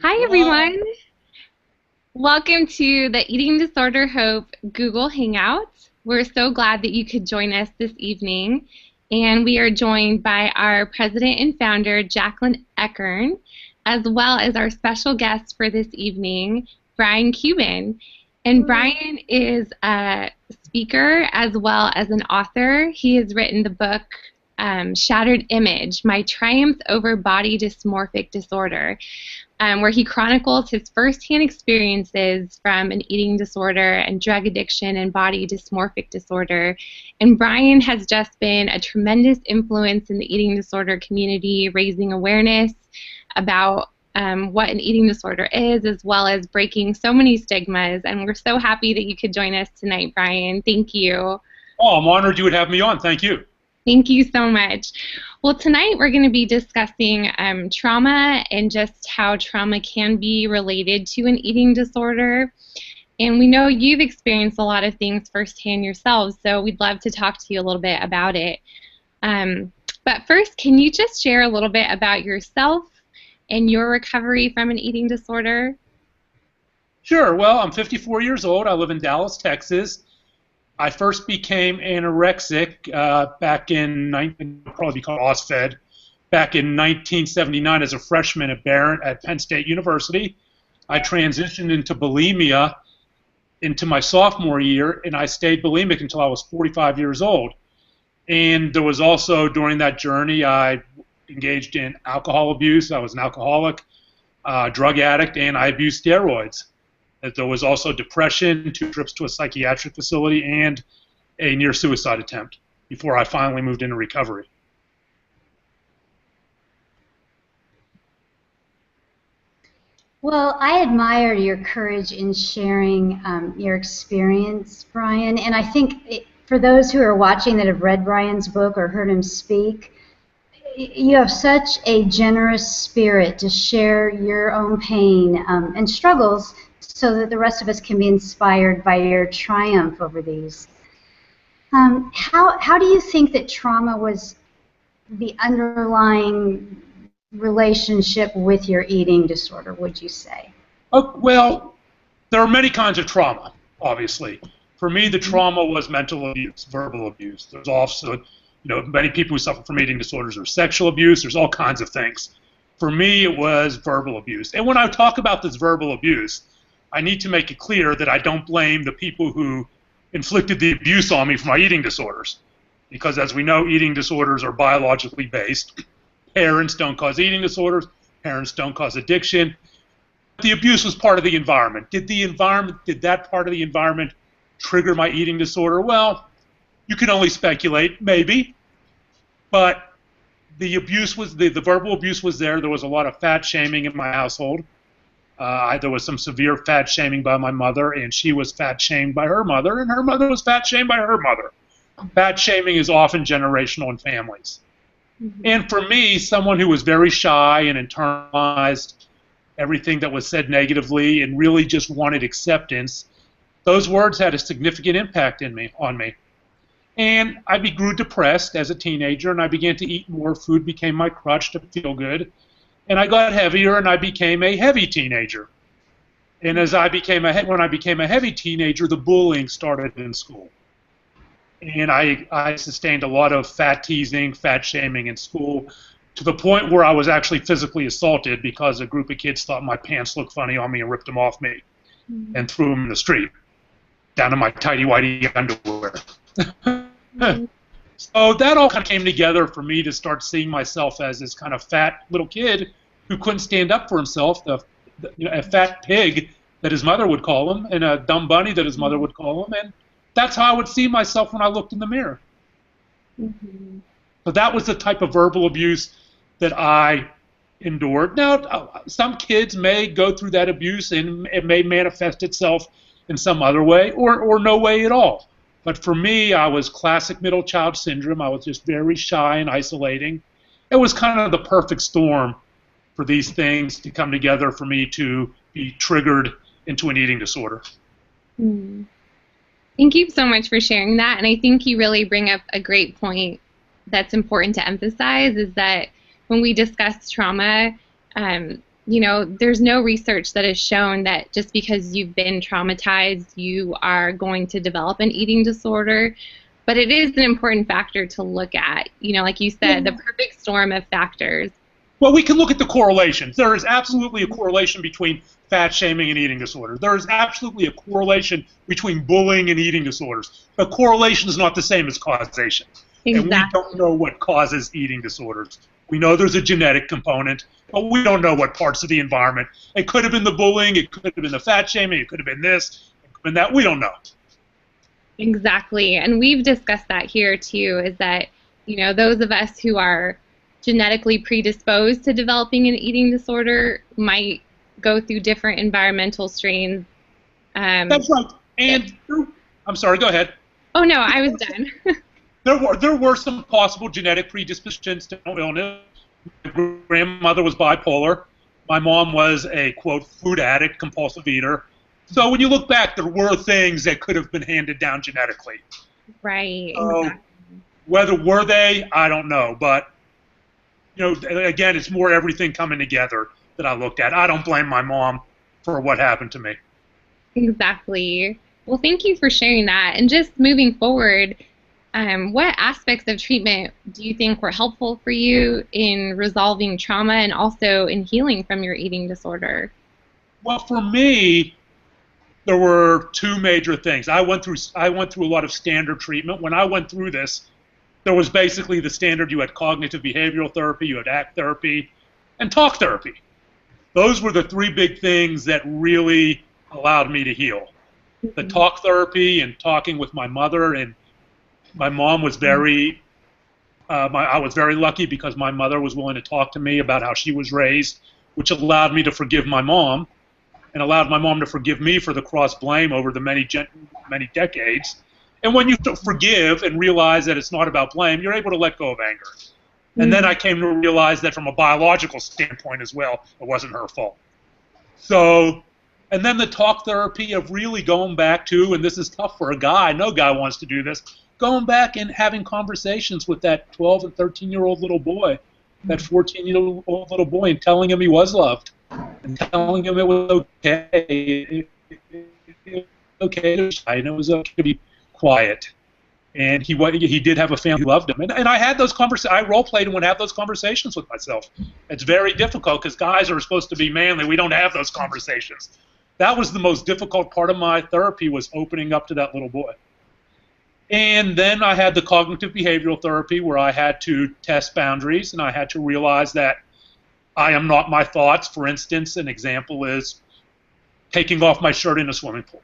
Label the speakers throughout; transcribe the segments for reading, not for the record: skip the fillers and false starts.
Speaker 1: Hi,
Speaker 2: Hello.
Speaker 1: everyone. Welcome to the Eating Disorder Hope Google Hangout. We're so glad that you could join us this evening. And we are joined by our president and founder, Jacqueline Eckern, as well as our special guest for this evening, Brian Cuban. And Brian is a speaker as well as an author. He has written the book Shattered Image, My Triumph Over Body Dysmorphic Disorder, where he chronicles his firsthand experiences from an eating disorder and drug addiction and body dysmorphic disorder. And Brian has just been a tremendous influence in the eating disorder community, raising awareness about what an eating disorder is, as well as breaking so many stigmas. And we're so happy that you could join us tonight, Brian. Thank you.
Speaker 2: Oh, I'm honored you would have me on. Thank you.
Speaker 1: Thank you so much. Well, tonight we're going to be discussing trauma and just how trauma can be related to an eating disorder. And we know you've experienced a lot of things firsthand yourselves, so we'd love to talk to you a little bit about it. But first, can you just share a little bit about yourself and your recovery from an eating disorder?
Speaker 2: Sure. Well, I'm 54 years old. I live in Dallas, Texas. I first became anorexic back in, probably called OSFED, back in 1979 as a freshman at Barron at Penn State University. I transitioned into bulimia into my sophomore year, and I stayed bulimic until I was 45 years old. And there was also, during that journey, I engaged in alcohol abuse. I was an alcoholic, drug addict, and I abused steroids. There was also depression, 2 trips to a psychiatric facility, and a near-suicide attempt before I finally moved into recovery.
Speaker 3: Well, I admire your courage in sharing your experience, Brian. And I think for those who are watching that have read Brian's book or heard him speak, you have such a generous spirit to share your own pain and struggles so that the rest of us can be inspired by your triumph over these. How do you think that trauma was the underlying relationship with your eating disorder, would you say?
Speaker 2: Oh, well, there are many kinds of trauma, obviously. For me, the trauma was mental abuse, verbal abuse. There's also, many people who suffer from eating disorders or sexual abuse. There's all kinds of things. For me, it was verbal abuse. And when I talk about this verbal abuse, I need to make it clear that I don't blame the people who inflicted the abuse on me for my eating disorders. Because as we know, eating disorders are biologically based. Parents don't cause eating disorders. Parents don't cause addiction. The abuse was part of the environment. Did that part of the environment trigger my eating disorder? Well, you can only speculate, maybe. But the abuse was, the verbal abuse was there. There was a lot of fat shaming in my household. There was some severe fat shaming by my mother, and she was fat shamed by her mother, and her mother was fat shamed by her mother. Fat shaming is often generational in families. And for me, someone who was very shy and internalized everything that was said negatively and really just wanted acceptance, those words had a significant impact on me. And I grew depressed as a teenager, and I began to eat more. Food became my crutch to feel good. And I got heavier, and I became a heavy teenager. And when I became a heavy teenager, the bullying started in school. And I sustained a lot of fat teasing, fat shaming in school, to the point where I was actually physically assaulted because a group of kids thought my pants looked funny on me and ripped them off me and threw them in the street, down in my tighty-whitey underwear. So that all kind of came together for me to start seeing myself as this kind of fat little kid who couldn't stand up for himself, a fat pig that his mother would call him, and a dumb bunny that his mother would call him, and that's how I would see myself when I looked in the mirror. So that was the type of verbal abuse that I endured. Now, some kids may go through that abuse and it may manifest itself in some other way or no way at all. But for me, I was classic middle child syndrome. I was just very shy and isolating. It was kind of the perfect storm for these things to come together for me to be triggered into an eating disorder.
Speaker 1: Thank you so much for sharing that. And I think you really bring up a great point that's important to emphasize, is that when we discuss trauma, you know, there's no research that has shown that just because you've been traumatized, you are going to develop an eating disorder. But it is an important factor to look at. You know, like you said, the perfect storm of factors.
Speaker 2: Well, we can look at the correlations. There is absolutely a correlation between fat shaming and eating disorders. There is absolutely a correlation between bullying and eating disorders. But correlation is not the same as causation.
Speaker 1: Exactly.
Speaker 2: And we don't know what causes eating disorders. We know there's a genetic component, but we don't know what parts of the environment. It could have been the bullying, it could have been the fat shaming, it could have been this, it could have been that. We don't know.
Speaker 1: Exactly. And we've discussed that here too, is that, you know, those of us who are genetically predisposed to developing an eating disorder might go through different environmental strains.
Speaker 2: That's right. And I'm sorry, go ahead.
Speaker 1: Oh no, I was done.
Speaker 2: There were some possible genetic predispositions to illness. My grandmother was bipolar. My mom was a, quote, food addict, compulsive eater. So when you look back, there were things that could have been handed down genetically.
Speaker 1: Right.
Speaker 2: So
Speaker 1: Exactly.
Speaker 2: whether were they, I don't know. But, you know, again, it's more everything coming together that I looked at. I don't blame my mom for what happened to me.
Speaker 1: Exactly. Well, thank you for sharing that. And just moving forward, what aspects of treatment do you think were helpful for you in resolving trauma and also in healing from your eating disorder?
Speaker 2: Well, for me, there were two major things. I went through a lot of standard treatment. When I went through this, there was basically the standard. You had cognitive behavioral therapy, you had ACT therapy, and talk therapy. Those were the three big things that really allowed me to heal. The talk therapy and talking with my mother, and my mom was very, I was very lucky because my mother was willing to talk to me about how she was raised, which allowed me to forgive my mom and allowed my mom to forgive me for the cross-blame over the many decades. And when you forgive and realize that it's not about blame, you're able to let go of anger. And then I came to realize that from a biological standpoint as well, it wasn't her fault. So, and then the talk therapy of really going back to, and this is tough for a guy, no guy wants to do this, going back and having conversations with that 12 and 13-year-old little boy, that 14-year-old little boy, and telling him he was loved, and telling him it was okay, okay to shy, and it was okay to be quiet. And he did have a family who loved him. And I had those conversations. I role-played and would have those conversations with myself. It's very difficult because guys are supposed to be manly. We don't have those conversations. That was the most difficult part of my therapy, was opening up to that little boy. And then I had the cognitive behavioral therapy where I had to test boundaries, and I had to realize that I am not my thoughts. For instance, an example is taking off my shirt in a swimming pool.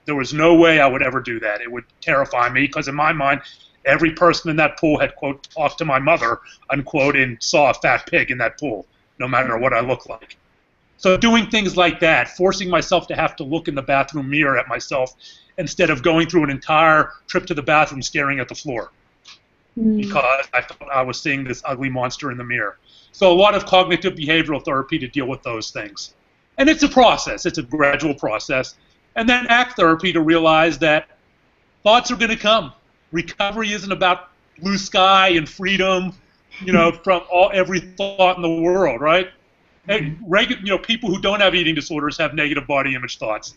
Speaker 2: There was no way I would ever do that. It would terrify me because in my mind, every person in that pool had, quote, talked to my mother, unquote, and saw a fat pig in that pool, no matter what I look like. So doing things like that, forcing myself to have to look in the bathroom mirror at myself instead of going through an entire trip to the bathroom staring at the floor because I thought I was seeing this ugly monster in the mirror. So a lot of cognitive behavioral therapy to deal with those things. And it's a process. It's a gradual process. And then ACT therapy to realize that thoughts are going to come. Recovery isn't about blue sky and freedom, you know, from every thought in the world, right? And people who don't have eating disorders have negative body image thoughts.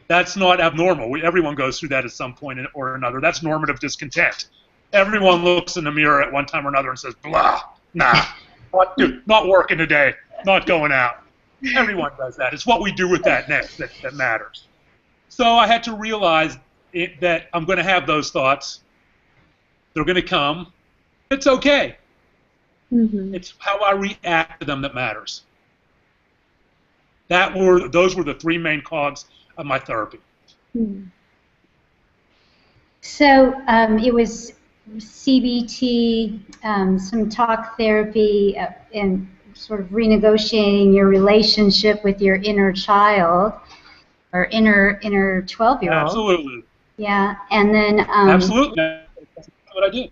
Speaker 2: That's not abnormal. Everyone goes through that at some point or another. That's normative discontent. Everyone looks in the mirror at one time or another and says, blah, nah, not working today, not going out. Everyone does that. It's what we do with that next that matters. So I had to realize that I'm going to have those thoughts. They're going to come. It's okay. It's how I react to them that matters. Those were the three main cogs of my therapy.
Speaker 3: So it was CBT, some talk therapy, and sort of renegotiating your relationship with your inner child or inner 12-year-old.
Speaker 2: Absolutely.
Speaker 3: Yeah, and then
Speaker 2: absolutely, that's what I did.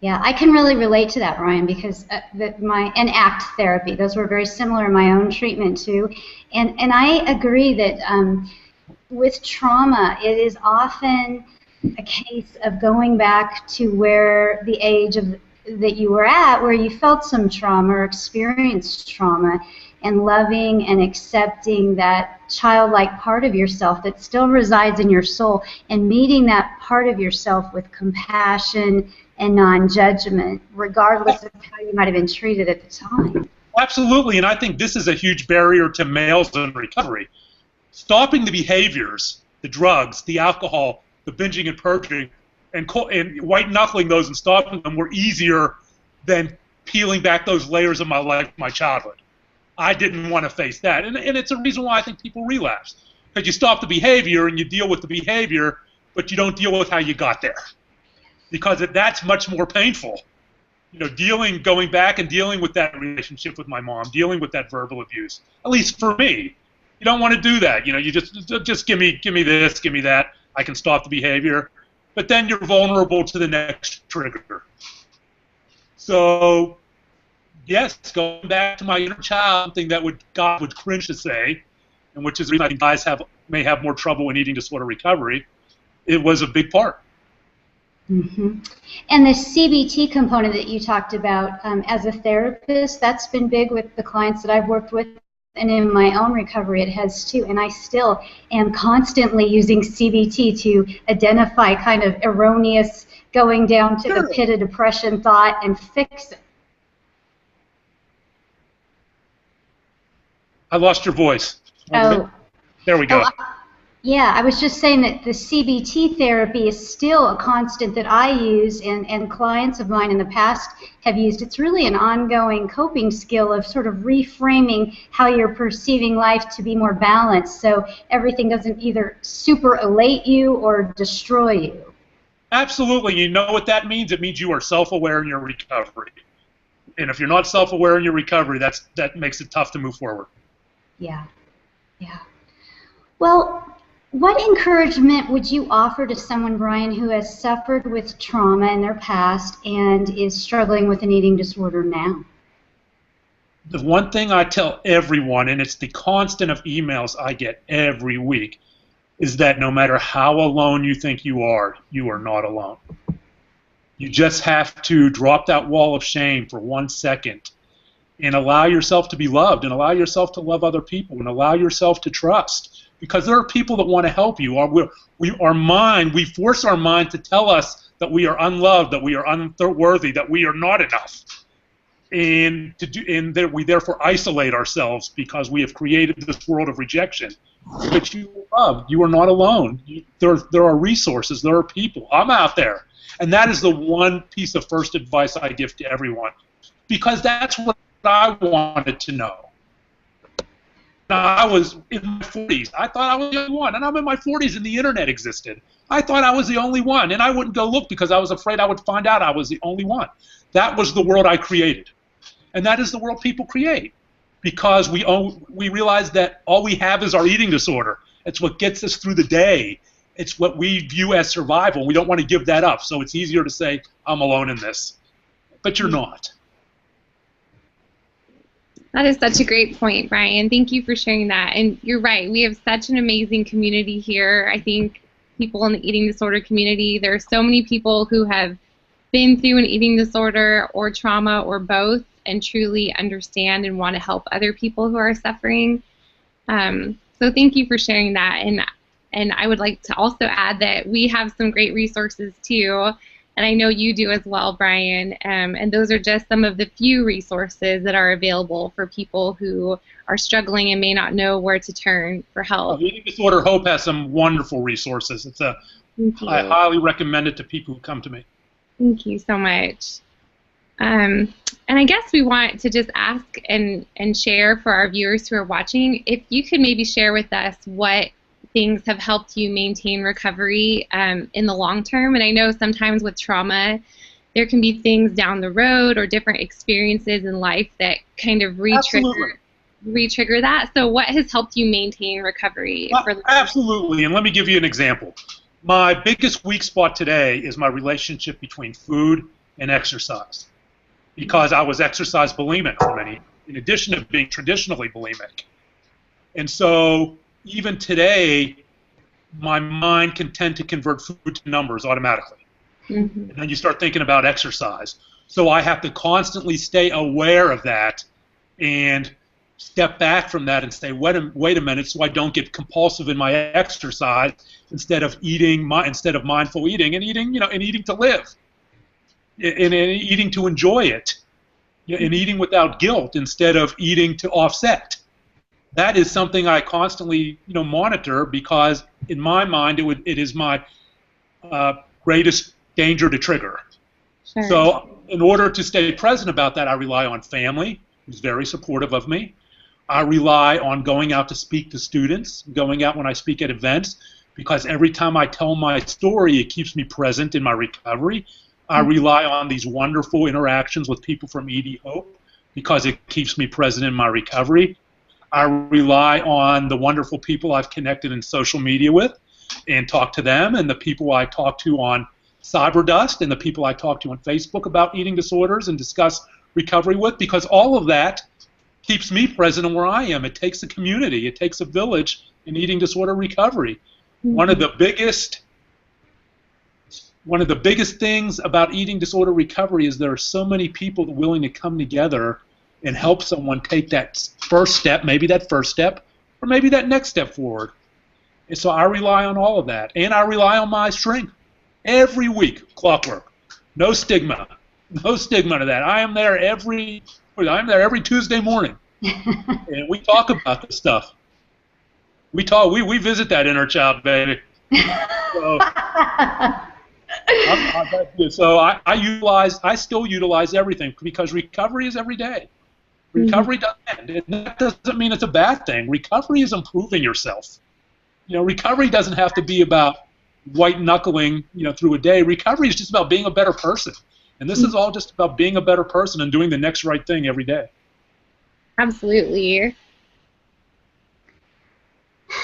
Speaker 3: Yeah, I can really relate to that, Ryan, because and ACT therapy, those were very similar in my own treatment too, and I agree that with trauma, it is often a case of going back to where the age of that you were at where you felt some trauma or experienced trauma, and loving and accepting that childlike part of yourself that still resides in your soul, and meeting that part of yourself with compassion and non-judgment, regardless of how you might have been treated at the time.
Speaker 2: Absolutely, and I think this is a huge barrier to males in recovery. Stopping the behaviors, the drugs, the alcohol, the binging and purging, and white-knuckling those and stopping them were easier than peeling back those layers of my life, my childhood. I didn't want to face that, and it's a reason why I think people relapse. Because you stop the behavior and you deal with the behavior, but you don't deal with how you got there. Because that's much more painful. You know, going back and dealing with that relationship with my mom, dealing with that verbal abuse. At least for me, you don't want to do that. You know, you just give me this, give me that. I can stop the behavior, but then you're vulnerable to the next trigger. So, yes, going back to my inner child, something that God would cringe to say, and which is the reason I think guys may have more trouble in eating disorder recovery. It was a big part.
Speaker 3: Mm-hmm. And the CBT component that you talked about, as a therapist, that's been big with the clients that I've worked with, and in my own recovery it has too. And I still am constantly using CBT to identify kind of erroneous going down to the pit of depression thought and fix it.
Speaker 2: I lost your voice.
Speaker 3: Oh.
Speaker 2: There we go.
Speaker 3: Yeah, I was just saying that the CBT therapy is still a constant that I use, and clients of mine in the past have used. It's really an ongoing coping skill of sort of reframing how you're perceiving life to be more balanced, so everything doesn't either super elate you or destroy you.
Speaker 2: Absolutely. You know what that means? It means you are self-aware in your recovery. And if you're not self-aware in your recovery, that makes it tough to move forward.
Speaker 3: Yeah. Yeah. Well, what encouragement would you offer to someone, Brian, who has suffered with trauma in their past and is struggling with an eating disorder now?
Speaker 2: The one thing I tell everyone, and it's the constant of emails I get every week, is that no matter how alone you think you are not alone. You just have to drop that wall of shame for 1 second and allow yourself to be loved, and allow yourself to love other people, and allow yourself to trust. Because there are people that want to help you. We force our mind to tell us that we are unloved, that we are unworthy, that we are not enough, and that we therefore isolate ourselves because we have created this world of rejection. But you are loved. You are not alone. There are resources. There are people. I'm out there, and that is the one piece of first advice I give to everyone, because that's what I wanted to know. I was in my 40s. I thought I was the only one, and I'm in my 40s and the internet existed. I thought I was the only one, and I wouldn't go look because I was afraid I would find out I was the only one. That was the world I created, and that is the world people create, because we realize that all we have is our eating disorder. It's what gets us through the day. It's what we view as survival. We don't want to give that up, so it's easier to say, I'm alone in this. But you're not.
Speaker 1: That is such a great point, Brian. Thank you for sharing that. And you're right. We have such an amazing community here. I think people in the eating disorder community, there are so many people who have been through an eating disorder or trauma or both and truly understand and want to help other people who are suffering. So thank you for sharing that. And I would like to also add that we have some great resources too. And I know you do as well, Brian, and those are just some of the few resources that are available for people who are struggling and may not know where to turn for help.
Speaker 2: Eating Disorder Hope has some wonderful resources. I highly recommend it to people who come to me.
Speaker 1: Thank you so much. And I guess we want to just ask and share for our viewers who are watching, if you could maybe share with us what things have helped you maintain recovery in the long term. And I know sometimes with trauma, there can be things down the road or different experiences in life that kind of re-trigger that. So what has helped you maintain recovery?
Speaker 2: Absolutely, and let me give you an example. My biggest weak spot today is my relationship between food and exercise, because I was exercise bulimic for many, in addition to being traditionally bulimic. And so even today, my mind can tend to convert food to numbers automatically. Mm-hmm. And then you start thinking about exercise. So I have to constantly stay aware of that and step back from that and say, wait a minute, so I don't get compulsive in my exercise instead of mindful eating and eating to live and eating to enjoy it, and eating without guilt instead of eating to offset. That is something I constantly monitor, because in my mind it is my greatest danger to trigger.
Speaker 1: Sure.
Speaker 2: So in order to stay present about that, I rely on family, who's very supportive of me. I rely on going out to speak to students, going out when I speak at events, because every time I tell my story, it keeps me present in my recovery. I rely on these wonderful interactions with people from ED Hope, because it keeps me present in my recovery. I rely on the wonderful people I've connected in social media with and talk to them, and the people I talk to on Cyberdust, and the people I talk to on Facebook about eating disorders and discuss recovery with, because all of that keeps me present in where I am. It takes a community. It takes a village in eating disorder recovery.
Speaker 1: Mm-hmm.
Speaker 2: One of the biggest things about eating disorder recovery is there are so many people willing to come together and help someone take that first step, maybe that first step, or maybe that next step forward. And so I rely on all of that. And I rely on my strength. Every week, clockwork. No stigma. No stigma to that. I am there every Tuesday morning. And we talk about this stuff. We visit that inner child, baby. So I still utilize everything, because recovery is every day. Recovery doesn't end. And that doesn't mean it's a bad thing. Recovery is improving yourself. Recovery doesn't have to be about white knuckling, through a day. Recovery is just about being a better person. And this is all just about being a better person and doing the next right thing every day.
Speaker 1: Absolutely.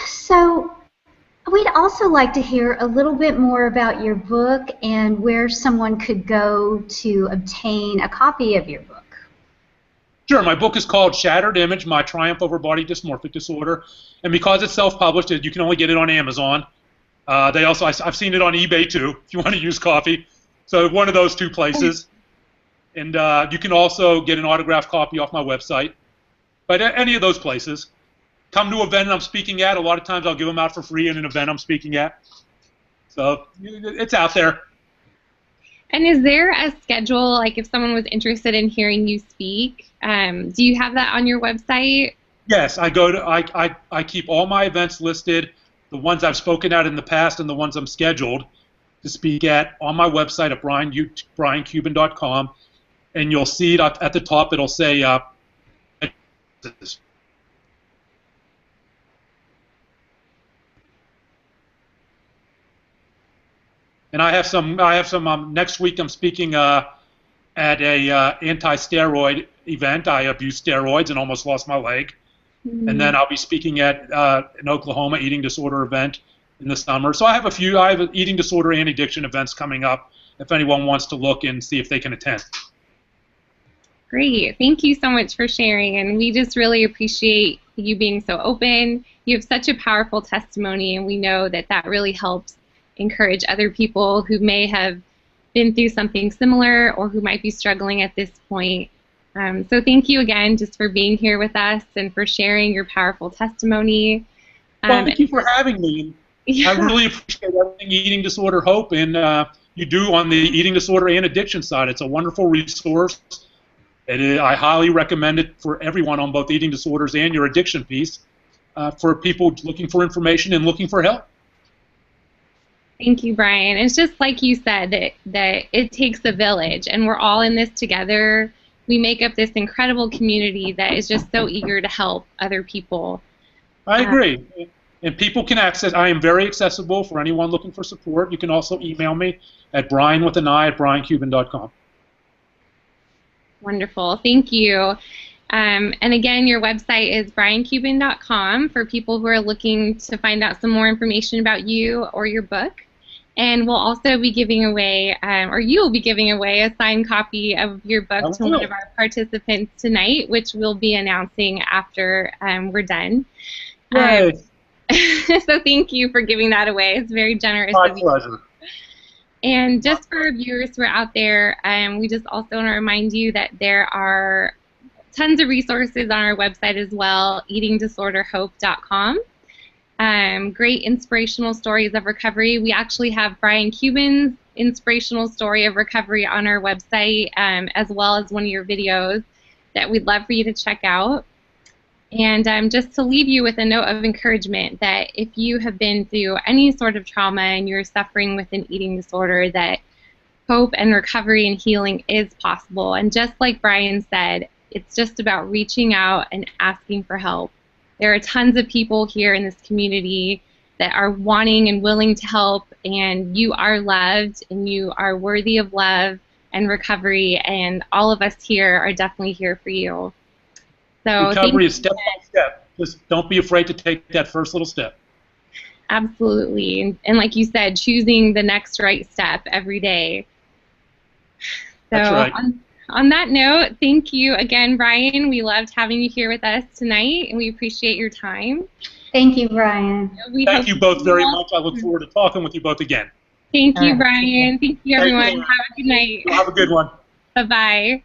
Speaker 3: So we'd also like to hear a little bit more about your book and where someone could go to obtain a copy of your book.
Speaker 2: Sure. My book is called Shattered Image: My Triumph Over Body Dysmorphic Disorder. And because it's self-published, you can only get it on Amazon. I've seen it on eBay too, if you want to use coffee. So one of those two places. And you can also get an autographed copy off my website. But any of those places. Come to an event I'm speaking at. A lot of times I'll give them out for free in an event I'm speaking at. So it's out there.
Speaker 1: And is there a schedule, like if someone was interested in hearing you speak, do you have that on your website?
Speaker 2: Yes, I keep all my events listed, the ones I've spoken at in the past and the ones I'm scheduled to speak at, on my website at briancuban.com, and you'll see it at the top. It'll say and I have some next week I'm speaking at a anti-steroid event. I abused steroids and almost lost my leg. And then I'll be speaking at an Oklahoma eating disorder event in the summer. So I have eating disorder and addiction events coming up if anyone wants to look and see if they can attend.
Speaker 1: Great. Thank you so much for sharing. And we just really appreciate you being so open. You have such a powerful testimony, and we know that that really helps encourage other people who may have been through something similar or who might be struggling at this point. So thank you again just for being here with us and for sharing your powerful testimony.
Speaker 2: Well, thank you for having me. Yeah. I really appreciate everything Eating Disorder Hope and you do on the eating disorder and addiction side. It's a wonderful resource. I highly recommend it for everyone on both eating disorders and your addiction piece, for people looking for information and looking for help.
Speaker 1: Thank you, Brian. It's just like you said, that it takes a village, and we're all in this together. We make up this incredible community that is just so eager to help other people.
Speaker 2: I agree. And people can access, I am very accessible for anyone looking for support. You can also email me at brian@briancuban.com.
Speaker 1: Wonderful. Thank you. And again, your website is briancuban.com for people who are looking to find out some more information about you or your book. And we'll also be giving away, or you'll be giving away, a signed copy of your book to one of our participants tonight, which we'll be announcing after we're done.
Speaker 2: Right.
Speaker 1: So thank you for giving that away. It's very generous of you.
Speaker 2: My pleasure.
Speaker 1: And just for our viewers who are out there, we just also want to remind you that there are tons of resources on our website as well, eatingdisorderhope.com. Great inspirational stories of recovery. We actually have Brian Cuban's inspirational story of recovery on our website, as well as one of your videos that we'd love for you to check out. And just to leave you with a note of encouragement that if you have been through any sort of trauma and you're suffering with an eating disorder, that hope and recovery and healing is possible. And just like Brian said, it's just about reaching out and asking for help. There are tons of people here in this community that are wanting and willing to help, and you are loved and you are worthy of love and recovery, and all of us here are definitely here for you. So
Speaker 2: recovery is step by step. Just don't be afraid to take that first little step.
Speaker 1: Absolutely. And like you said, choosing the next right step every day. So
Speaker 2: that's right.
Speaker 1: On that note, thank you again, Brian. We loved having you here with us tonight, and we appreciate your time.
Speaker 3: Thank you, Brian.
Speaker 2: Thank you both very much. I look forward to talking with you both again.
Speaker 1: Thank you, Brian. Thank you, everyone. Have a good night.
Speaker 2: Have a good one.
Speaker 1: Bye-bye.